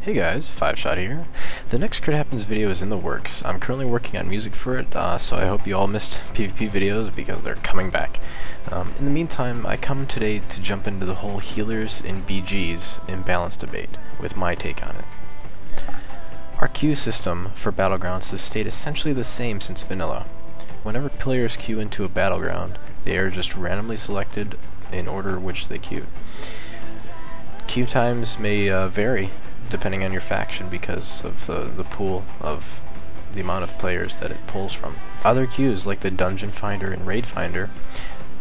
Hey guys, Fiveshot here. The next Crit Happens video is in the works. I'm currently working on music for it, so I hope you all missed PvP videos because they're coming back. In the meantime, I come today to jump into the whole healers and BGs imbalance debate with my take on it. Our queue system for Battlegrounds has stayed essentially the same since vanilla. Whenever players queue into a Battleground, they are just randomly selected in order which they queue. Queue times may vary depending on your faction because of the pool of the amount of players that it pulls from. Other queues like the Dungeon Finder and Raid Finder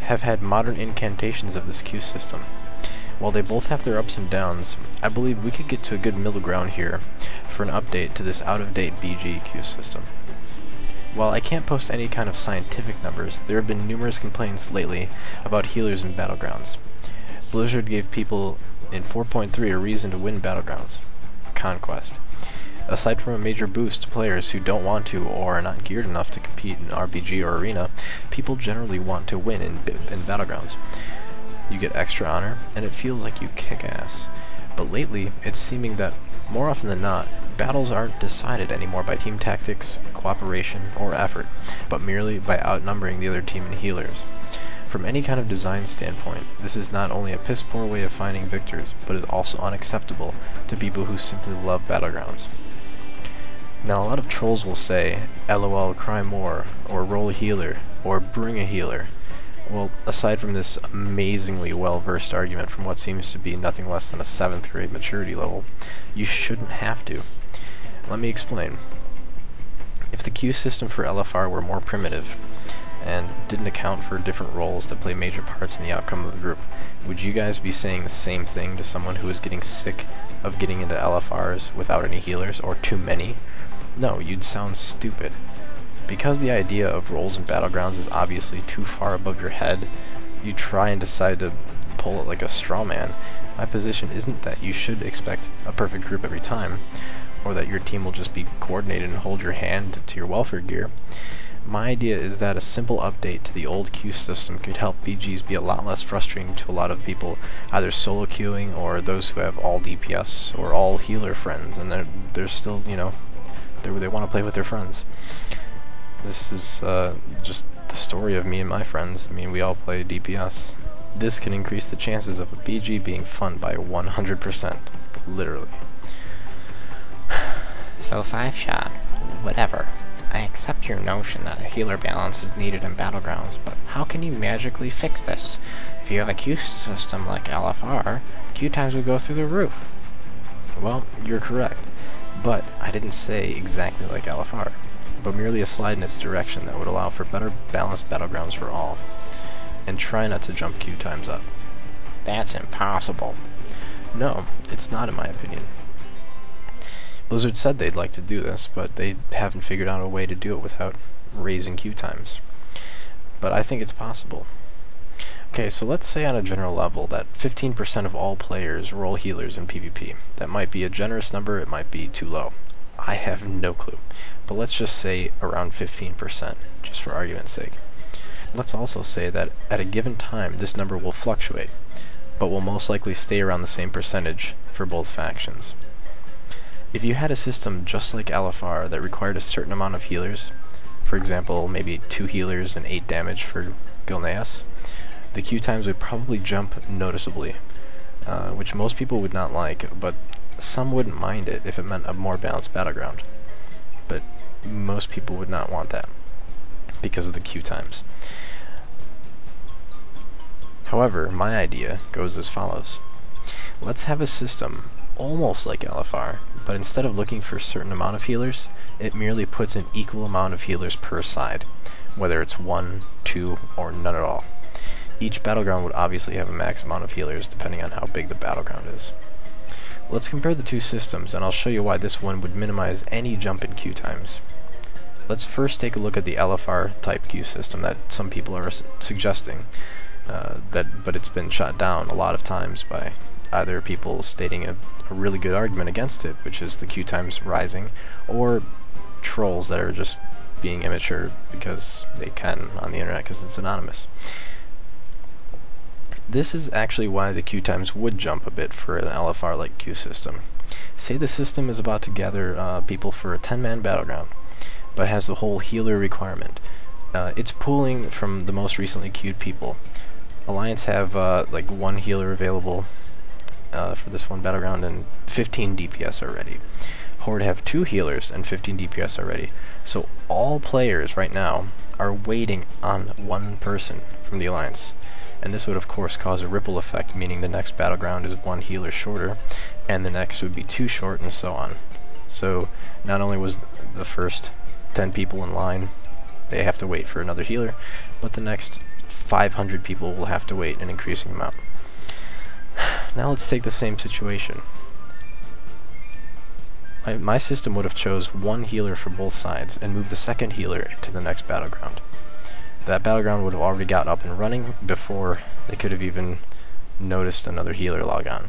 have had modern incantations of this queue system. While they both have their ups and downs, I believe we could get to a good middle ground here for an update to this out-of-date BG queue system. While I can't post any kind of scientific numbers, there have been numerous complaints lately about healers in Battlegrounds. Blizzard gave people in 4.3 a reason to win Battlegrounds. Conquest. Aside from a major boost to players who don't want to or are not geared enough to compete in RPG or Arena, people generally want to win in Battlegrounds. You get extra honor, and it feels like you kick ass. But lately, it's seeming that, more often than not, battles aren't decided anymore by team tactics, cooperation, or effort, but merely by outnumbering the other team in healers. From any kind of design standpoint, this is not only a piss-poor way of finding victors, but is also unacceptable to people who simply love Battlegrounds. Now, a lot of trolls will say, LOL, cry more, or roll a healer, or bring a healer. Well, aside from this amazingly well-versed argument from what seems to be nothing less than a 7th grade maturity level, you shouldn't have to. Let me explain. If the queue system for LFR were more primitive, and didn't account for different roles that play major parts in the outcome of the group, would you guys be saying the same thing to someone who is getting sick of getting into LFRs without any healers, or too many? No, you'd sound stupid. Because the idea of roles in Battlegrounds is obviously too far above your head, you try and decide to pull it like a straw man. My position isn't that you should expect a perfect group every time, or that your team will just be coordinated and hold your hand to your welfare gear. My idea is that a simple update to the old queue system could help BGs be a lot less frustrating to a lot of people, either solo queuing or those who have all DPS or all healer friends, and they're still, you know, they want to play with their friends. This is just the story of me and my friends. I mean, we all play DPS. This can increase the chances of a BG being fun by 100%, literally. So Fiveshot, whatever. I accept your notion that a healer balance is needed in Battlegrounds, but how can you magically fix this? If you have a queue system like LFR, queue times would go through the roof. Well, you're correct, but I didn't say exactly like LFR, but merely a slide in its direction that would allow for better balanced Battlegrounds for all. And try not to jump queue times up. That's impossible. No, it's not in my opinion. Blizzard said they'd like to do this, but they haven't figured out a way to do it without raising queue times. But I think it's possible. Okay, so let's say on a general level that 15% of all players roll healers in PvP. That might be a generous number, it might be too low. I have no clue. But let's just say around 15%, just for argument's sake. Let's also say that at a given time this number will fluctuate, but will most likely stay around the same percentage for both factions. If you had a system just like LFR that required a certain amount of healers, for example maybe 2 healers and 8 damage for Gilneas, the queue times would probably jump noticeably, which most people would not like, but some wouldn't mind it if it meant a more balanced Battleground. But most people would not want that because of the queue times. However, my idea goes as follows. Let's have a system almost like LFR, but instead of looking for a certain amount of healers, it merely puts an equal amount of healers per side, whether it's 1, 2, or none at all. Each Battleground would obviously have a max amount of healers depending on how big the Battleground is. Let's compare the two systems, and I'll show you why this one would minimize any jump in queue times. Let's first take a look at the LFR type queue system that some people are suggesting, but it's been shot down a lot of times by either people stating a really good argument against it, which is the queue times rising, or trolls that are just being immature because they can on the internet because it's anonymous. This is actually why the queue times would jump a bit for an LFR-like queue system. Say the system is about to gather people for a 10-man battleground, but has the whole healer requirement. It's pooling from the most recently queued people. Alliance have like 1 healer available for this one battleground and 15 DPS already. Horde have 2 healers and 15 DPS already. So all players right now are waiting on 1 person from the Alliance. And this would of course cause a ripple effect, meaning the next battleground is 1 healer shorter, and the next would be 2 short, and so on. So not only was the first 10 people in line, they have to wait for another healer, but the next 500 people will have to wait an increasing amount. Now let's take the same situation. My system would have chose 1 healer for both sides and moved the second healer to the next battleground. That battleground would have already got up and running before they could have even noticed another healer log on.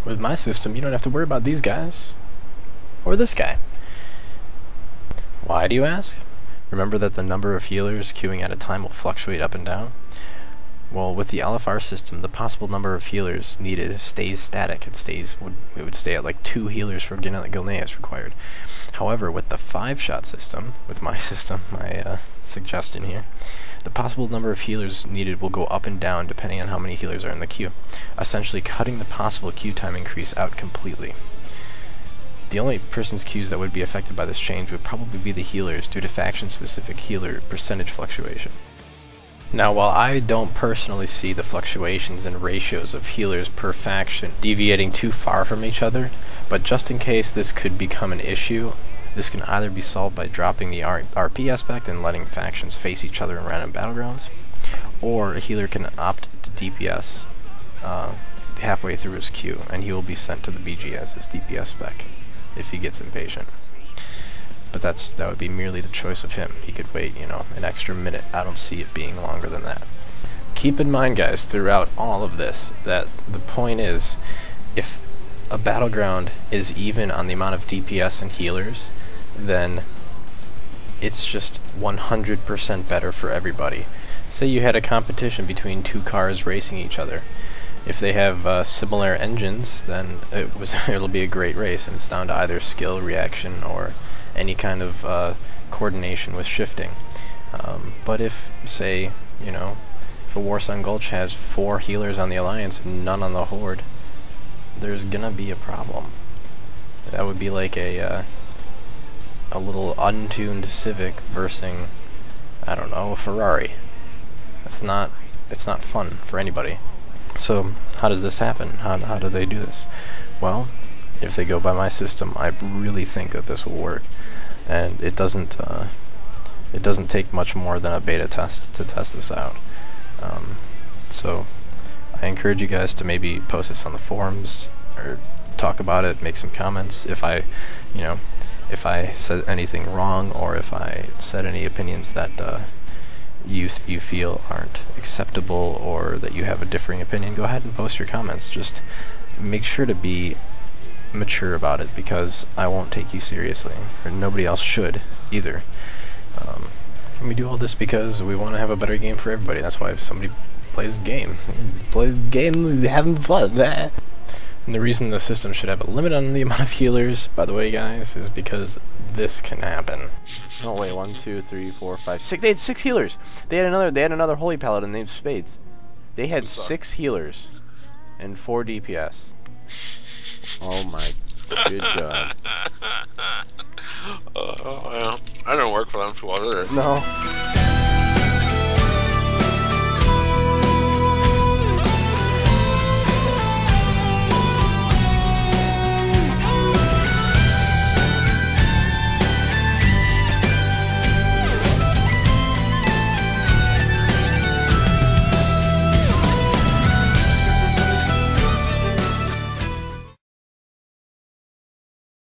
With my system, you don't have to worry about these guys or this guy. Why, do you ask? Remember that the number of healers queuing at a time will fluctuate up and down? Well, with the LFR system, the possible number of healers needed stays static. It would stay at like 2 healers for Gilneas required. However, with the Fiveshot system, with my system, my suggestion here, the possible number of healers needed will go up and down depending on how many healers are in the queue, essentially cutting the possible queue time increase out completely. The only person's queues that would be affected by this change would probably be the healers due to faction-specific healer percentage fluctuation. Now, while I don't personally see the fluctuations in ratios of healers per faction deviating too far from each other, but just in case this could become an issue, this can either be solved by dropping the RP aspect and letting factions face each other in random battlegrounds, or a healer can opt to DPS halfway through his queue, and he will be sent to the BG as his DPS spec if he gets impatient. But that would be merely the choice of him. He could wait, an extra minute. I don't see it being longer than that. Keep in mind, guys, throughout all of this, that the point is, if a battleground is even on the amount of DPS and healers, then it's just 100% better for everybody. Say you had a competition between 2 cars racing each other. If they have similar engines, then it'll be a great race, and it's down to either skill, reaction, or any kind of coordination with shifting. But if, say, if a Warsun Gulch has 4 healers on the Alliance and none on the Horde, there's gonna be a problem. That would be like a little untuned Civic versus, I don't know, a Ferrari. It's not fun for anybody. So how does this happen? How do they do this? Well, if they go by my system, I really think that this will work, and it doesn't take much more than a beta test to test this out. So I encourage you guys to maybe post this on the forums or talk about it, make some comments. If I said anything wrong, or if I said any opinions that you feel aren't acceptable, or that you have a differing opinion, go ahead and post your comments. Just make sure to be mature about it, because I won't take you seriously, or nobody else should either. And we do all this because we want to have a better game for everybody. That's why if somebody plays the game, play the game, having fun. And the reason the system should have a limit on the amount of healers, by the way, guys, is because this can happen. Oh wait, 1, 2, 3, 4, 5, 6. They had 6 healers. They had another holy paladin named Spades. They had 6 healers and 4 DPS. Oh my good god. Well, I don't work for them too well either. No.